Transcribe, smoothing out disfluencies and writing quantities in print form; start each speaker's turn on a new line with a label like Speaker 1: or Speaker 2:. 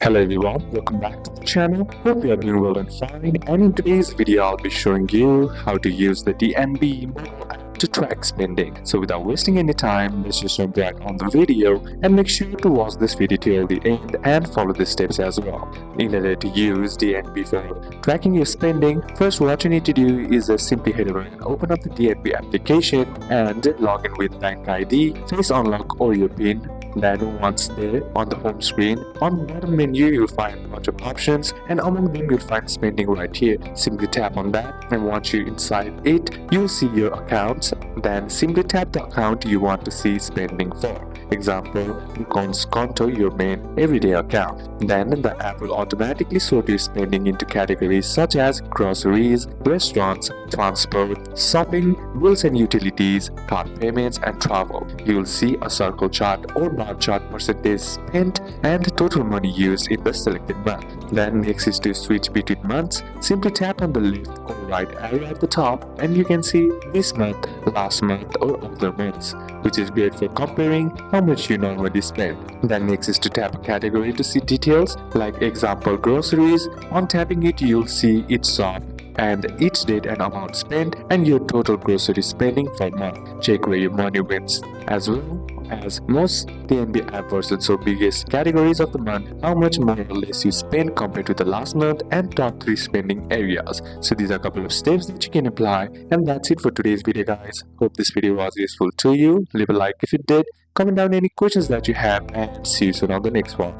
Speaker 1: Hello everyone, welcome back to the channel. Hope you are doing well and fine. And in today's video, I'll be showing you how to use the DNB mobile app to track spending. So without wasting any time, let's just jump right on the video and make sure to watch this video till the end and follow the steps as well. In order to use DNB for tracking your spending, first what you need to do is simply head over and open up the DNB application and log in with Bank ID, Face Unlock or your PIN. Then once there on the home screen, on the bottom menu you'll find a bunch of options and among them you'll find spending right here. Simply tap on that and once you're inside it, you'll see your accounts. Then simply tap the account you want to see spending for. Example, Conto, your main everyday account. Then the app will automatically sort your spending into categories such as groceries, restaurants, transport, shopping, bills and utilities, card payments and travel. You will see a circle chart or bar chart percentage spent and total money used in the selected month. Then next is to switch between months. Simply tap on the left or right arrow at the top and you can see this month, last month or other months, which is great for comparing how much you normally spend. Then next is to tap a category to see details, like example groceries. On tapping it, you'll see its shop and each date and amount spent and your total grocery spending for month. Check where your money went as well as most DNB app versions show biggest categories of the month, how much more or less you spend compared to the last month and top 3 spending areas. So these are a couple of steps that you can apply, and that's it for today's video guys. Hope this video was useful to you. Leave a like if it did, comment down any questions that you have, and see you soon on the next one.